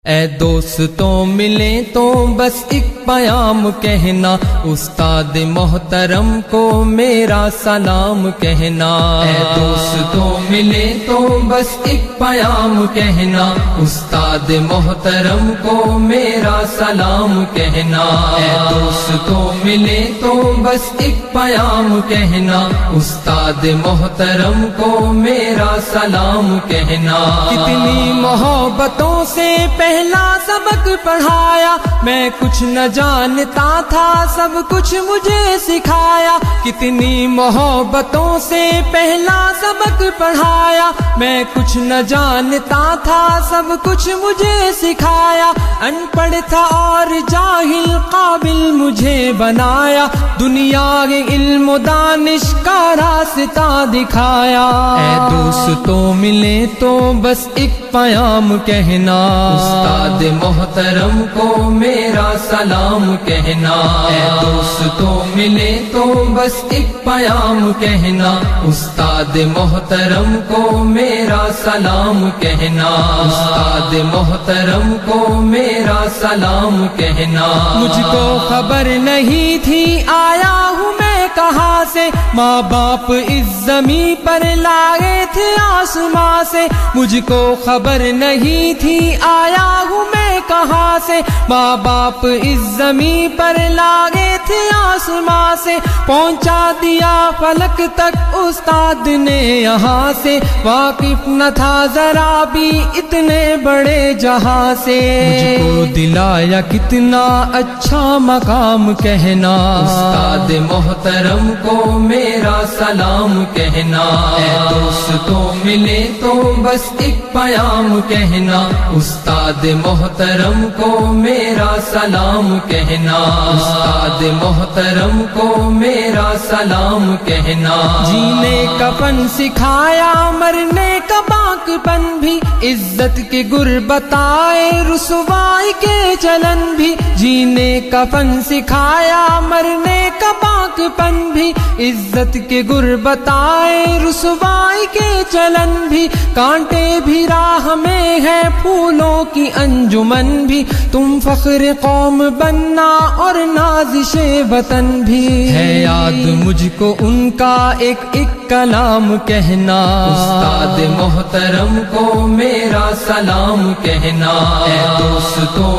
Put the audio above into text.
اے دوستوں ملیں تو بس ایک پیام کہنا، استاد محترم کو میرا سلام کہنا۔ اے دوستوں ملیں تو بس ایک پیام کہنا، استاد محترم کو میرا سلام کہنا۔ اے دوستوں ملیں تو بس ایک پیام کہنا، استاد محترم کو میرا سلام کہنا۔ کتنی محبتوں سے پہلا سبق پڑھایا، میں کچھ نہ جانتا تھا سب کچھ مجھے سکھایا۔ کتنی محبتوں سے پہلا سبق پڑھایا، میں کچھ نہ جانتا تھا سب کچھ مجھے سکھایا۔ ان پڑھ تھا اور جاہل قابل مجھے بنایا، دنیا کے علم و دانش کا راستہ دکھایا۔ اے دوستوں ملیں تو بس ایک پیام کہنا، استاد محترم کو میرا سلام کہنا۔ اے دوستوں ملیں تو بس ایک پیام کہنا، استاد محترم کو میرا سلام کہنا۔ استاد محترم کو میرا سلام کہنا۔ مجھ کو خبر نہیں تھی آیا ہوں میں کہاں سے، ماں باپ اس زمین پر لائے تھے آسماں سے۔ مجھ کو خبر نہیں تھی آیا ہوں میں کہاں سے، ماں باپ اس زمین پر لائے تھے آسماں سے۔ پہنچا دیا فلک تک استاد نے یہاں سے، واقف نہ تھا ذرا بھی اتنے بڑے جہاں سے۔ مجھ کو دلایا کتنا اچھا مقام کہنا، استاد محترم کو میرا سلام کہنا۔ اے دوستوں ملیں تو بس ایک پیام کہنا، استاد محترم کو میرا سلام کہنا۔ استاد محترم کو میرا سلام کہنا۔ جینے کا فن سکھایا، مرنے کا باک پن بھی، عزت کے گر بتائے رسوائی کے چلن بھی۔ جینے کا فن سکھایا، مرنے کا باک پن بھی، عزت کے گر بتائے رسوائی کے چلن بھی۔ کانٹے بھی راہ میں ہے، پھولوں کی انجمن بھی، تم فخر قوم بننا اور نازش وطن بھی۔ ہے یاد مجھ کو ان کا ایک ایک کلام کہنا، استاد محترم کو میرا سلام کہنا۔ اے دوستوں